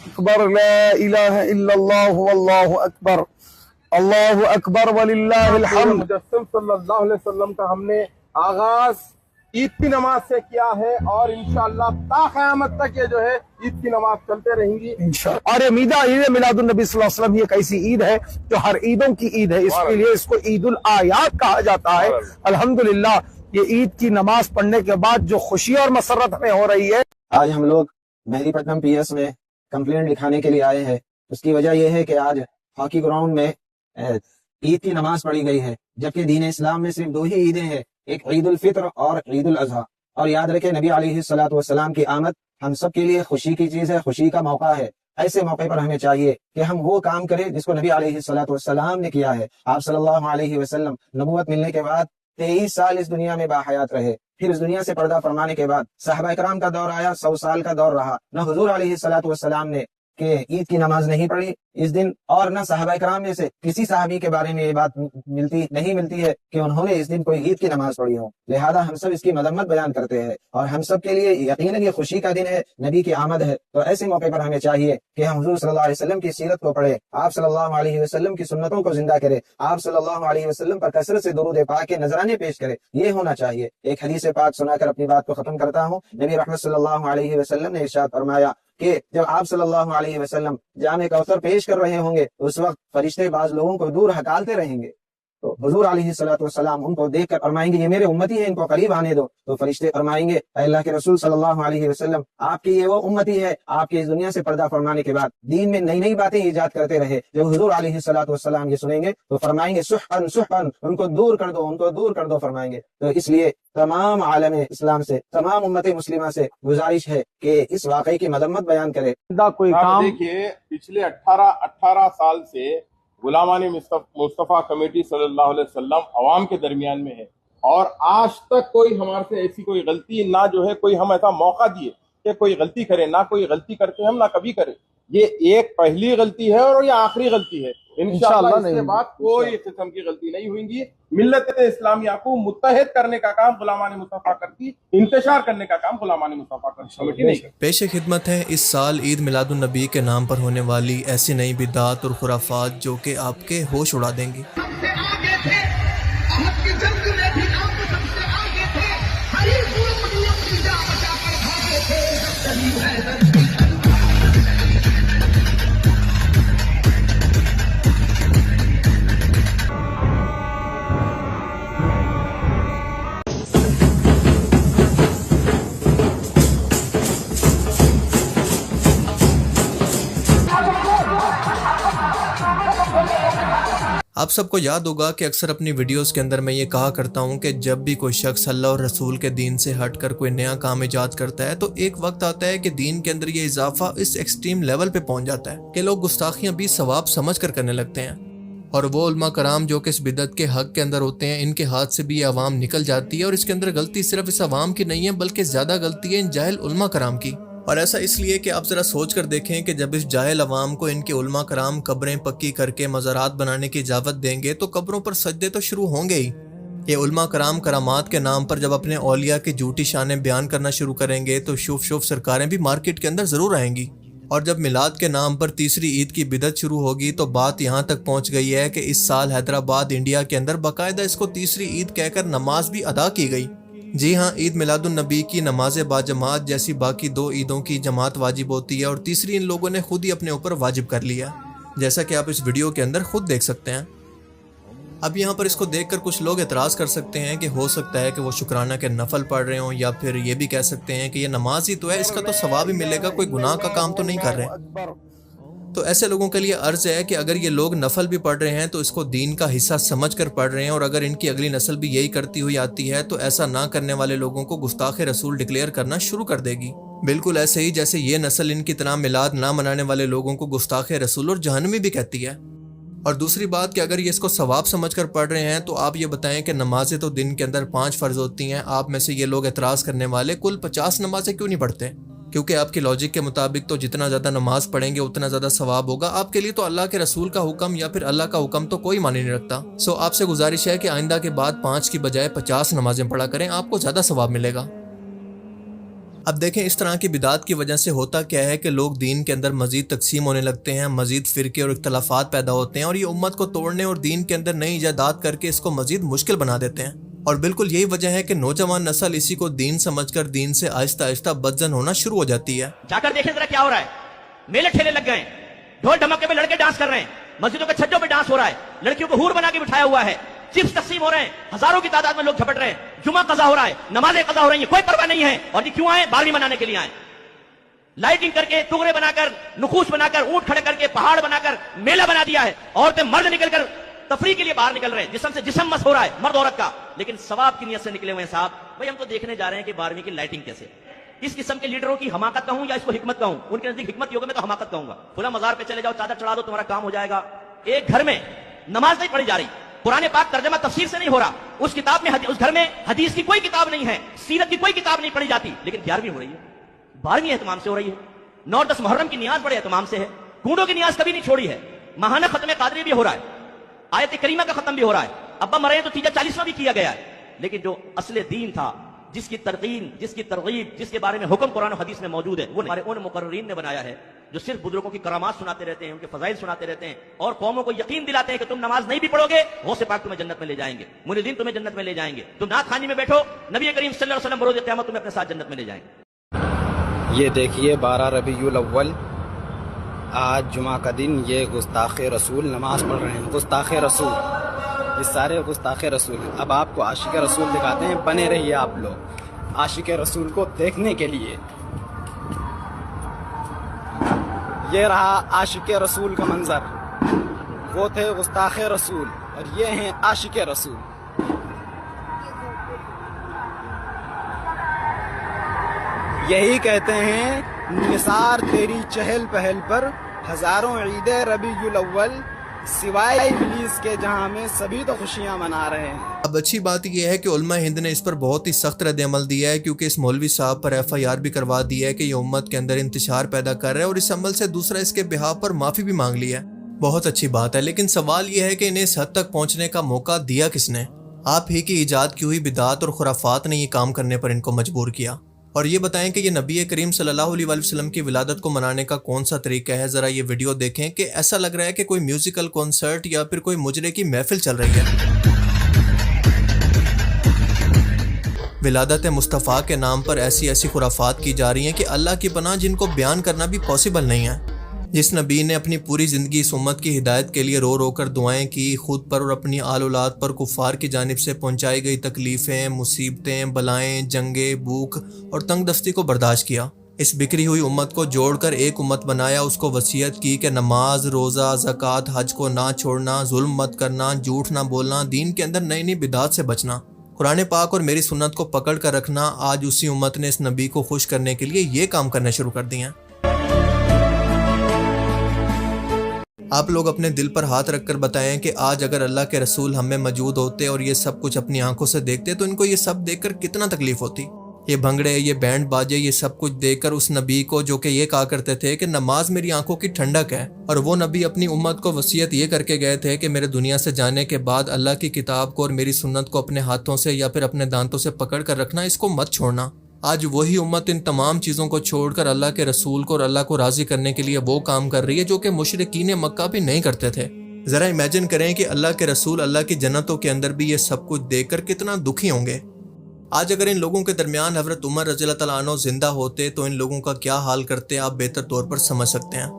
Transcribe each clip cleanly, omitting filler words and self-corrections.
اکبر لا الہ الا اللہ واللہ اکبر اللہ اکبر وللہ الحمد۔ مجسم صلی اللہ علیہ وسلم کا ہم نے آغاز عید کی نماز سے کیا ہے اور انشاءاللہ تا قیامت تک یہ جو ہے عید کی نماز چلتے رہیں گی انشاءاللہ۔ اور عید میلاد النبی صلی اللہ علیہ وسلم یہ ایک ایسی عید ہے جو ہر عیدوں کی عید ہے، اس کے لیے اس کو عید الاعیاد کہا جاتا ہے۔ الحمدللہ یہ عید کی نماز پڑھنے کے بعد جو خوشی اور مسرت ہمیں ہو رہی ہے۔ آج ہم لوگ مہدی پٹنم پی ایس میں کمپلینٹ لکھانے کے لیے آئے ہیں۔ اس کی وجہ یہ ہے کہ آج ہاکی گراؤنڈ میں عید کی نماز پڑھی گئی ہے، جبکہ دین اسلام میں صرف دو ہی عیدیں ہیں، ایک عید الفطر اور عید الاضحیٰ۔ اور یاد رکھیں نبی علیہ الصلوۃ والسلام کی آمد ہم سب کے لیے خوشی کی چیز ہے، خوشی کا موقع ہے۔ ایسے موقع پر ہمیں چاہیے کہ ہم وہ کام کریں جس کو نبی علیہ الصلوۃ والسلام نے کیا ہے۔ آپ صلی اللہ علیہ وسلم نبوت ملنے کے بعد 23 سال اس دنیا میں باحیات رہے، پھر اس دنیا سے پردہ فرمانے کے بعد صحابہ کرام کا دور آیا، 100 سال کا دور رہا، نہ حضور علیہ الصلوۃ والسلام نے کہ عید کی نماز نہیں پڑھی اس دن، اور نہ صحابہ کرام میں سے کسی صحابی کے بارے میں یہ بات نہیں ملتی ہے کہ انہوں نے اس دن کوئی عید کی نماز پڑھی ہو۔ لہذا ہم سب اس کی مذمت بیان کرتے ہیں، اور ہم سب کے لیے یقیناً یہ خوشی کا دن ہے، نبی کی آمد ہے۔ تو ایسے موقع پر ہمیں چاہیے کہ ہم حضور صلی اللہ علیہ وسلم کی سیرت کو پڑھیں، آپ صلی اللہ علیہ وسلم کی سنتوں کو زندہ کریں، آپ صلی اللہ علیہ وسلم پر کثرت سے درود پاک کے نذرانے پیش کریں، یہ ہونا چاہیے۔ ایک حدیث پاک سنا کر اپنی بات کو ختم کرتا ہوں۔ نبی رحمت صلی اللہ علیہ وسلم نے ارشاد فرمایا کہ جب آپ صلی اللہ علیہ وسلم جام کوثر پیش کر رہے ہوں گے اس وقت فرشتے بعض لوگوں کو دور ہکالتے رہیں گے، تو حضور علیہ الصلوۃ والسلام ان کو دیکھ کر فرمائیں گے یہ میرے امتی ہیں، ان کو قریب آنے دو۔ تو فرشتے فرمائیں گے اے اللہ کے رسول صلی اللہ علیہ وسلم، آپ کی یہ وہ امتی ہے آپ کے اس دنیا سے پردہ فرمانے کے بعد دین میں نئی نئی باتیں ایجاد کرتے رہے۔ جب حضور علیہ الصلوۃ والسلام یہ سنیں گے تو فرمائیں گے سحقاً سحقاً، ان کو دور کر دو، ان کو دور کر دو فرمائیں گے۔ تو اس لیے تمام عالم اسلام سے، تمام امت مسلمہ سے گزارش ہے کہ اس واقعے کی مذمت بیان کرے۔ کوئی کام دیکھیے پچھلے 18 سال سے غلامان مصطفیٰ کمیٹی صلی اللہ علیہ وسلم عوام کے درمیان میں ہے، اور آج تک کوئی ہمارے سے ایسی کوئی غلطی نہ جو ہے کوئی ہم ایسا موقع دیے کہ کوئی غلطی کرے، نہ کوئی غلطی کرتے ہم نہ کبھی کرے۔ یہ ایک پہلی غلطی ہے اور یہ آخری غلطی ہے، انشاءاللہ اس کے بعد کوئی قسم کی غلطی نہیں ہوئیں گی۔ ملت اسلامیہ کو متحد کرنے کا کام غلامان مصطفیٰ کرتی، انتشار کرنے کا کام غلامان مصطفیٰ کمیٹی نہیں کرتی۔ پیش خدمت ہے اس سال عید میلاد النبی کے نام پر ہونے والی ایسی نئی بدعات اور خرافات جو کہ آپ کے ہوش اڑا دیں گی۔ آپ سب کو یاد ہوگا کہ اکثر اپنی ویڈیوز کے اندر میں یہ کہا کرتا ہوں کہ جب بھی کوئی شخص اللہ اور رسول کے دین سے ہٹ کر کوئی نیا کام ایجاد کرتا ہے تو ایک وقت آتا ہے کہ دین کے اندر یہ اضافہ اس ایکسٹریم لیول پہ پہنچ جاتا ہے کہ لوگ گستاخیاں بھی ثواب سمجھ کر کرنے لگتے ہیں، اور وہ علماء کرام جو کہ اس بدعت کے حق کے اندر ہوتے ہیں ان کے ہاتھ سے بھی یہ عوام نکل جاتی ہے، اور اس کے اندر غلطی صرف اس عوام کی نہیں ہے بلکہ زیادہ غلطی ہے ان جاہل علماء کرام کی۔ اور ایسا اس لیے کہ آپ ذرا سوچ کر دیکھیں کہ جب اس جاہل عوام کو ان کے علماء کرام قبریں پکی کر کے مزارات بنانے کی اجازت دیں گے تو قبروں پر سجدے تو شروع ہوں گے ہی۔ یہ علماء کرام کرامات کے نام پر جب اپنے اولیاء کی جھوٹی شانیں بیان کرنا شروع کریں گے تو شوف سرکاریں بھی مارکیٹ کے اندر ضرور آئیں گی، اور جب میلاد کے نام پر تیسری عید کی بدعت شروع ہوگی تو بات یہاں تک پہنچ گئی ہے کہ اس سال حیدرآباد انڈیا کے اندر باقاعدہ اس کو تیسری عید کہہ کر نماز بھی ادا کی گئی۔ جی ہاں، عید میلاد النبی کی نماز باجماعت جیسی باقی دو عیدوں کی جماعت واجب ہوتی ہے، اور تیسری ان لوگوں نے خود ہی اپنے اوپر واجب کر لیا، جیسا کہ آپ اس ویڈیو کے اندر خود دیکھ سکتے ہیں۔ اب یہاں پر اس کو دیکھ کر کچھ لوگ اعتراض کر سکتے ہیں کہ ہو سکتا ہے کہ وہ شکرانہ کے نفل پڑھ رہے ہوں، یا پھر یہ بھی کہہ سکتے ہیں کہ یہ نماز ہی تو ہے، اس کا تو ثواب ہی ملے گا، کوئی گناہ کا کام تو نہیں کر رہے۔ تو ایسے لوگوں کے لیے عرض ہے کہ اگر یہ لوگ نفل بھی پڑھ رہے ہیں تو اس کو دین کا حصہ سمجھ کر پڑھ رہے ہیں، اور اگر ان کی اگلی نسل بھی یہی کرتی ہوئی آتی ہے تو ایسا نہ کرنے والے لوگوں کو گستاخ رسول ڈکلیئر کرنا شروع کر دے گی، بالکل ایسے ہی جیسے یہ نسل ان کی طرح میلاد نہ منانے والے لوگوں کو گستاخ رسول اور جہنمی بھی کہتی ہے۔ اور دوسری بات کہ اگر یہ اس کو ثواب سمجھ کر پڑھ رہے ہیں تو آپ یہ بتائیں کہ نمازیں تو دن کے اندر 5 فرض ہوتی ہیں، آپ میں سے یہ لوگ اعتراض کرنے والے کل 50 نمازیں کیوں نہیں پڑھتے؟ کیونکہ آپ کی لاجک کے مطابق تو جتنا زیادہ نماز پڑھیں گے اتنا زیادہ ثواب ہوگا آپ کے لیے، تو اللہ کے رسول کا حکم یا پھر اللہ کا حکم تو کوئی معنی نہیں رکھتا۔ سو آپ سے گزارش ہے کہ آئندہ کے بعد 5 کی بجائے 50 نمازیں پڑھا کریں، آپ کو زیادہ ثواب ملے گا۔ اب دیکھیں اس طرح کی بدعات کی وجہ سے ہوتا کیا ہے کہ لوگ دین کے اندر مزید تقسیم ہونے لگتے ہیں، مزید فرقے اور اختلافات پیدا ہوتے ہیں، اور یہ امت کو توڑنے اور دین کے اندر نئی ایجادات کر کے اس کو مزید مشکل بنا دیتے ہیں۔ اور بالکل یہی وجہ ہے کہ نوجوان نسل اسی کو دین سمجھ کر دین سے آہستہ آہستہ بدزن ہونا شروع ہو جاتی ہے۔ جا کر دیکھیں ذرا کیا ہو رہا ہے، میلے ٹھیلے لگ گئے، ڈھول ڈھمکے میں لڑکے ڈانس کر رہے ہیں، مسجدوں کے چھجوں پہ ڈانس ہو رہا ہے، لڑکیوں کو حور بنا کے بٹھایا ہوا ہے، چپس تقسیم ہو رہے ہیں، ہزاروں کی تعداد میں لوگ جھپٹ رہے ہیں، جمعہ قضا ہو رہا ہے، نمازیں قضا ہو رہی ہیں، کوئی پرواہ نہیں ہے۔ اور یہ کیوں آئے؟ 12ویں منانے کے لیے آئے، لائٹنگ کر کے، ٹکڑے بنا کر، نخوش بنا کر، اونٹ کھڑے کر کے، پہاڑ بنا کر میلہ بنا دیا ہے۔ عورتیں مرد نکل کر تفریح کے لیے باہر نکل رہے ہیں، جسم سے جسم مس ہو رہا ہے مرد عورت کا، لیکن ثواب کی نیت سے نکلے ہوئے ہیں صاحب۔ بھائی ہم تو دیکھنے جا رہے ہیں کہ 12ویں کی لائٹنگ کیسے، اس قسم کے لیڈروں کی حماقت کہوں یا اس کو حکمت کہوں؟ ان کے نزدیک حکمت کی ہوگا، میں تو حماقت کہوں گا۔ کھلا مزار پہ چلے جاؤ، چادر چڑھا دو، تمہارا کام ہو جائے گا۔ ایک گھر میں نماز نہیں پڑھی جا رہی، قرآن پاک ترجمہ تفسیر سے نہیں ہو رہا، اس کتاب میں اس گھر میں حدیث کی کوئی کتاب نہیں ہے، سیرت کی کوئی کتاب نہیں پڑھی جاتی، لیکن 11ویں ہو رہی ہے، 12ویں اہتمام سے ہو رہی ہے۔ 9 اور 10 محرم کی نیاز بڑے اہتمام سے ہے، گونڈوں کی نیاز کبھی نہیں چھوڑی ہے، ماہانہ ختم قادری بھی ہو رہا ہے، آیت کریمہ کا ختم بھی ہو رہا ہے، ابا مرے تو تیجا 40واں بھی کیا گیا ہے، لیکن جو اصل دین تھا، جس کی ترقین، جس کی ترغیب، جس کے بارے میں حکم قرآن و حدیث میں موجود ہے، وہ ہمارے ان مقررین نے بنایا ہے جو صرف بزرگوں کی کرامات سناتے رہتے ہیں، ان کے فضائل سناتے رہتے ہیں، اور قوموں کو یقین دلاتے ہیں کہ تم نماز نہیں بھی پڑھو گے غوث پاک تمہیں جنت میں لے جائیں گے، منیدین تمہیں جنت میں لے جائیں گے، تم نعت خوانی میں بیٹھو، نبی کریم صلی اللہ علیہ وسلم بروز قیامت تمہیں اپنے ساتھ جنت میں لے جائیں گے۔ یہ دیکھیے 12 ربیع الاول، آج جمعہ کا دن، یہ گستاخ رسول نماز پڑھ رہے ہیں، گستاخ رسول، یہ سارے گستاخ رسول ہیں۔ اب آپ کو عاشق رسول دکھاتے ہیں، بنے رہیے آپ لوگ عاشق رسول کو دیکھنے کے لیے۔ یہ رہا عاشق رسول کا منظر، وہ تھے گستاخ رسول اور یہ ہیں عاشق رسول۔ یہی کہتے ہیں نثار تیری چہل پہل پر، ہزاروں عید ربیع الاول، سوائے ابلیس کے جہاں میں سبھی تو خوشیاں منا رہے ہیں۔ اب اچھی بات یہ ہے کہ علماء ہند نے اس پر بہت ہی سخت رد عمل دیا ہے، کیونکہ اس مولوی صاحب پر FIR بھی کروا دی ہے کہ یہ امت کے اندر انتشار پیدا کر رہا ہے، اور اس عمل سے دوسرا اس کے بہاف پر معافی بھی مانگ لی ہے۔ بہت اچھی بات ہے، لیکن سوال یہ ہے کہ انہیں اس حد تک پہنچنے کا موقع دیا کس نے؟ آپ ہی کی ایجاد کی ہوئی بدعات اور خرافات نے یہ کام کرنے پر ان کو مجبور کیا۔ اور یہ بتائیں کہ یہ نبی کریم صلی اللہ علیہ وسلم کی ولادت کو منانے کا کون سا طریقہ ہے؟ ذرا یہ ویڈیو دیکھیں کہ ایسا لگ رہا ہے کہ کوئی میوزیکل کنسرٹ یا پھر کوئی مجرے کی محفل چل رہی ہے۔ ولادت مصطفیٰ کے نام پر ایسی خرافات کی جا رہی ہیں کہ اللہ کی پناہ جن کو بیان کرنا بھی پاسبل نہیں ہے۔ جس نبی نے اپنی پوری زندگی اس امت کی ہدایت کے لیے رو رو کر دعائیں کی، خود پر اور اپنی آل اولاد پر کفار کی جانب سے پہنچائی گئی تکلیفیں، مصیبتیں، بلائیں، جنگیں، بھوک اور تنگ دستی کو برداشت کیا، اس بکھری ہوئی امت کو جوڑ کر ایک امت بنایا، اس کو وصیت کی کہ نماز، روزہ، زکوٰۃ، حج کو نہ چھوڑنا، ظلم مت کرنا، جھوٹ نہ بولنا، دین کے اندر نئی نئی بدعات سے بچنا، قرآن پاک اور میری سنت کو پکڑ کر رکھنا۔ آج اسی امت نے اس نبی کو خوش کرنے کے لیے یہ کام کرنا شروع کر دیے ہیں۔ آپ لوگ اپنے دل پر ہاتھ رکھ کر بتائیں کہ آج اگر اللہ کے رسول ہم میں موجود ہوتے اور یہ سب کچھ اپنی آنکھوں سے دیکھتے تو ان کو یہ سب دیکھ کر کتنا تکلیف ہوتی۔ یہ بھنگڑے، یہ بینڈ باجے، یہ سب کچھ دیکھ کر اس نبی کو جو کہ یہ کہا کرتے تھے کہ نماز میری آنکھوں کی ٹھنڈک ہے، اور وہ نبی اپنی امت کو وصیت یہ کر کے گئے تھے کہ میرے دنیا سے جانے کے بعد اللہ کی کتاب کو اور میری سنت کو اپنے ہاتھوں سے یا پھر اپنے دانتوں سے پکڑ کر رکھنا، اس کو مت چھوڑنا۔ آج وہی امت ان تمام چیزوں کو چھوڑ کر اللہ کے رسول کو اور اللہ کو راضی کرنے کے لیے وہ کام کر رہی ہے جو کہ مشرکین مکہ بھی نہیں کرتے تھے۔ ذرا امیجن کریں کہ اللہ کے رسول اللہ کی جنتوں کے اندر بھی یہ سب کچھ دیکھ کر کتنا دکھی ہوں گے۔ آج اگر ان لوگوں کے درمیان حضرت عمر رضی اللہ تعالیٰ عنہ زندہ ہوتے تو ان لوگوں کا کیا حال کرتے آپ بہتر طور پر سمجھ سکتے ہیں۔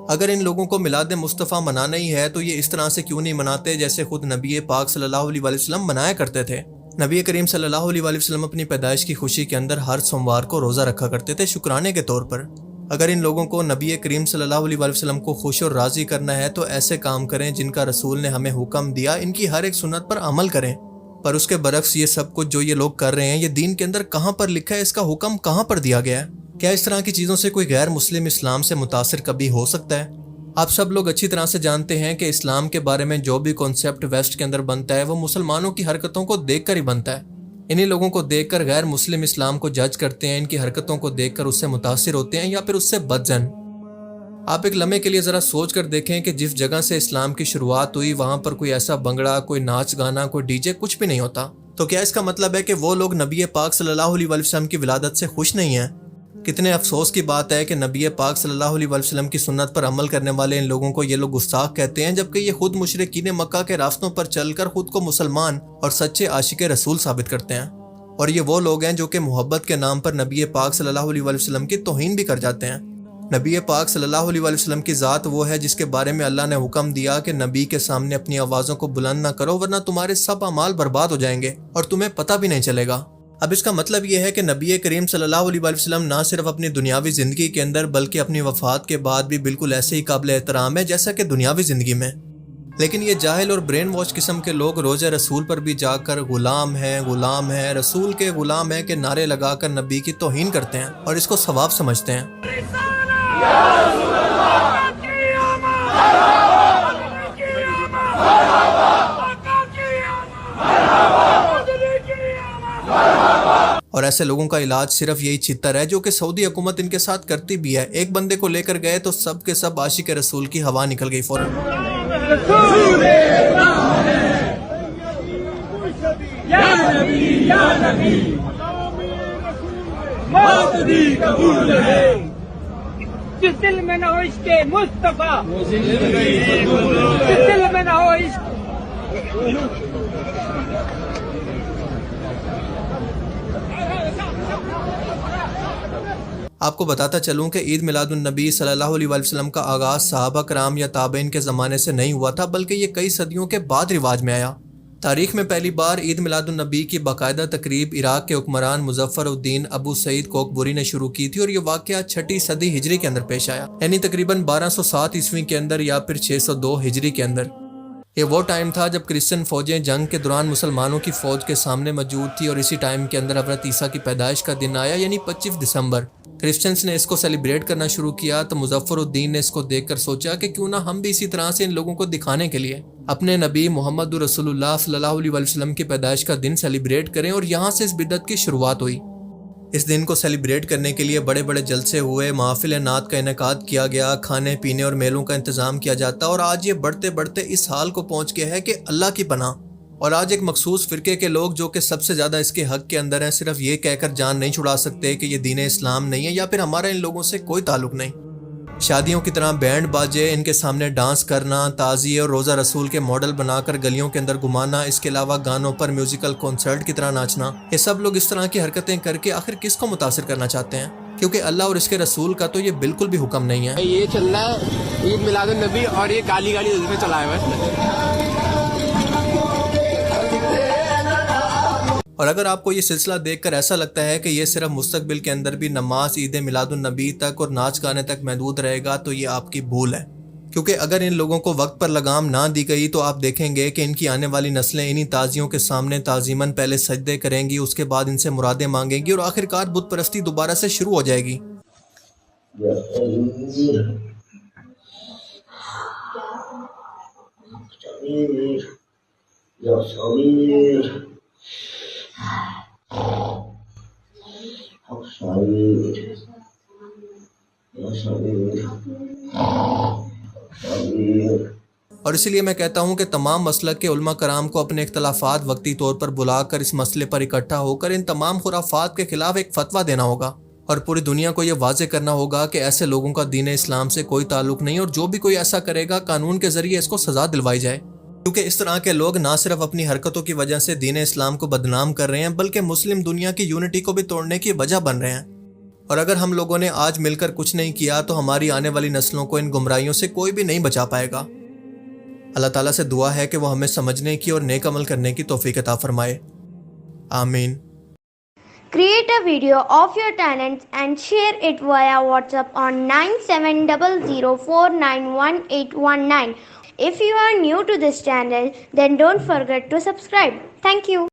اگر ان لوگوں کو میلاد مصطفیٰ منانا ہی ہے تو یہ اس طرح سے کیوں نہیں مناتے جیسے خود نبی پاک صلی اللہ علیہ وسلم منایا کرتے تھے۔ نبی کریم صلی اللہ علیہ وسلم اپنی پیدائش کی خوشی کے اندر ہر سوموار کو روزہ رکھا کرتے تھے شکرانے کے طور پر۔ اگر ان لوگوں کو نبی کریم صلی اللہ علیہ وسلم کو خوش اور راضی کرنا ہے تو ایسے کام کریں جن کا رسول نے ہمیں حکم دیا، ان کی ہر ایک سنت پر عمل کریں۔ پر اس کے برعکس یہ سب کچھ جو یہ لوگ کر رہے ہیں، یہ دین کے اندر کہاں پر لکھا ہے؟ اس کا حکم کہاں پر دیا گیا ہے؟ کیا اس طرح کی چیزوں سے کوئی غیر مسلم اسلام سے متاثر کبھی ہو سکتا ہے؟ آپ سب لوگ اچھی طرح سے جانتے ہیں کہ اسلام کے بارے میں جو بھی کانسیپٹ ویسٹ کے اندر بنتا ہے وہ مسلمانوں کی حرکتوں کو دیکھ کر ہی بنتا ہے۔ انہی لوگوں کو دیکھ کر غیر مسلم اسلام کو جج کرتے ہیں، ان کی حرکتوں کو دیکھ کر اس سے متاثر ہوتے ہیں یا پھر اس سے بدظن۔ آپ ایک لمحے کے لیے ذرا سوچ کر دیکھیں کہ جس جگہ سے اسلام کی شروعات ہوئی وہاں پر کوئی ایسا بنگڑا، کوئی ناچ گانا، کوئی ڈی جے کچھ بھی نہیں ہوتا۔ تو کیا اس کا مطلب ہے کہ وہ لوگ نبی پاک صلی اللہ علیہ وسلم کی ولادت سے خوش نہیں ہیں؟ کتنے افسوس کی بات ہے کہ نبی پاک صلی اللہ علیہ وسلم کی سنت پر عمل کرنے والے ان لوگوں کو یہ لوگ گستاخ کہتے ہیں، جبکہ یہ خود مشرکین مکہ کے راستوں پر چل کر خود کو مسلمان اور سچے عاشق رسول ثابت کرتے ہیں، اور یہ وہ لوگ ہیں جو کہ محبت کے نام پر نبی پاک صلی اللہ علیہ وسلم کی توہین بھی کر جاتے ہیں۔ نبی پاک صلی اللہ علیہ وسلم کی ذات وہ ہے جس کے بارے میں اللہ نے حکم دیا کہ نبی کے سامنے اپنی آوازوں کو بلند نہ کرو ورنہ تمہارے سب اعمال برباد ہو جائیں گے اور تمہیں پتہ بھی نہیں چلے گا۔ اب اس کا مطلب یہ ہے کہ نبی کریم صلی اللہ علیہ وسلم نہ صرف اپنی دنیاوی زندگی کے اندر بلکہ اپنی وفات کے بعد بھی بالکل ایسے ہی قابل احترام ہے جیسا کہ دنیاوی زندگی میں۔ لیکن یہ جاہل اور برین واش قسم کے لوگ روزہ رسول پر بھی جا کر غلام ہے رسول کے غلام ہے کہ نعرے لگا کر نبی کی توہین کرتے ہیں اور اس کو ثواب سمجھتے ہیں۔ اور ایسے لوگوں کا علاج صرف یہی چھتر ہے جو کہ سعودی حکومت ان کے ساتھ کرتی بھی ہے۔ ایک بندے کو لے کر گئے تو سب کے سب عاشق رسول کی ہوا نکل گئی فوراً۔ جس دل میں نہ ہو عشق مصطفیٰ، جس دل میں نہ ہو عشق۔ آپ کو بتاتا چلوں کہ عید میلاد النبی صلی اللہ علیہ وسلم کا آغاز صحابہ کرام یا تابعین کے زمانے سے نہیں ہوا تھا، بلکہ یہ کئی صدیوں کے بعد رواج میں آیا۔ تاریخ میں پہلی بار عید میلاد النبی کی باقاعدہ تقریب عراق کے حکمران مظفر الدین ابو سعید کوکبوری نے شروع کی تھی، اور یہ واقعہ 6 صدی ہجری کے اندر پیش آیا، یعنی تقریباً 1207 عیسوی کے اندر یا پھر 602 ہجری کے اندر۔ یہ وہ ٹائم تھا جب کرسچن فوجیں جنگ کے دوران مسلمانوں کی فوج کے سامنے موجود تھی، اور اسی ٹائم کے اندر حضرت عیسیٰ کی پیدائش کا دن آیا، یعنی 25 دسمبر۔ کرسچنز نے اس کو سیلیبریٹ کرنا شروع کیا تو مظفر الدین نے اس کو دیکھ کر سوچا کہ کیوں نہ ہم بھی اسی طرح سے ان لوگوں کو دکھانے کے لیے اپنے نبی محمد رسول اللہ صلی اللہ علیہ وسلم کی پیدائش کا دن سیلیبریٹ کریں، اور یہاں سے اس بدعت کی شروعات ہوئی۔ اس دن کو سیلیبریٹ کرنے کے لیے بڑے بڑے جلسے ہوئے، محافل نعت کا انعقاد کیا گیا، کھانے پینے اور میلوں کا انتظام کیا جاتا، اور آج یہ بڑھتے بڑھتے اس حال کو پہنچ گیا ہے کہ اللہ کی پناہ، اور آج ایک مخصوص فرقے کے لوگ جو کہ سب سے زیادہ اس کے حق کے اندر ہیں، صرف یہ کہہ کر جان نہیں چھڑا سکتے کہ یہ دین اسلام نہیں ہے یا پھر ہمارا ان لوگوں سے کوئی تعلق نہیں۔ شادیوں کی طرح بینڈ باجے، ان کے سامنے ڈانس کرنا، تعزیے اور روزہ رسول کے ماڈل بنا کر گلیوں کے اندر گھمانا، اس کے علاوہ گانوں پر میوزیکل کنسرٹ کی طرح ناچنا، یہ سب لوگ اس طرح کی حرکتیں کر کے آخر کس کو متاثر کرنا چاہتے ہیں؟ کیونکہ اللہ اور اس کے رسول کا تو یہ بالکل بھی حکم نہیں ہے۔ یہ چل رہا ہے عید میلاد النبی اور یہ گالی دل میں چلا ہے۔ اور اگر آپ کو یہ سلسلہ دیکھ کر ایسا لگتا ہے کہ یہ صرف مستقبل کے اندر بھی نماز عید میلاد النبی تک اور ناچ گانے تک محدود رہے گا تو یہ آپ کی بھول ہے، کیونکہ اگر ان لوگوں کو وقت پر لگام نہ دی گئی تو آپ دیکھیں گے کہ ان کی آنے والی نسلیں انہی تازیوں کے سامنے تعظیماً پہلے سجدے کریں گی، اس کے بعد ان سے مرادیں مانگیں گی، اور آخرکار بت پرستی دوبارہ سے شروع ہو جائے گی۔ اور اسی لیے میں کہتا ہوں کہ تمام مسلک کے علماء کرام کو اپنے اختلافات وقتی طور پر بلا کر اس مسئلے پر اکٹھا ہو کر ان تمام خرافات کے خلاف ایک فتویٰ دینا ہوگا، اور پوری دنیا کو یہ واضح کرنا ہوگا کہ ایسے لوگوں کا دین اسلام سے کوئی تعلق نہیں، اور جو بھی کوئی ایسا کرے گا قانون کے ذریعے اس کو سزا دلوائی جائے، کیونکہ اس طرح کے لوگ نہ صرف اپنی حرکتوں کی وجہ سے دین اسلام کو بدنام کر رہے ہیں بلکہ مسلم دنیا کی یونٹی کو بھی توڑنے کی وجہ بن رہے ہیں۔ اور اگر ہم لوگوں نے آج مل کر کچھ نہیں کیا تو ہماری آنے والی نسلوں کو ان گمراہیوں سے کوئی بھی نہیں بچا پائے گا۔ اللہ تعالیٰ سے دعا ہے کہ وہ ہمیں سمجھنے کی اور نیک عمل کرنے کی توفیق عطا فرمائے، آمین۔ Create a video of your talents and share it via WhatsApp on 9700491819. If you are new to this channel, then don't forget to subscribe. Thank you.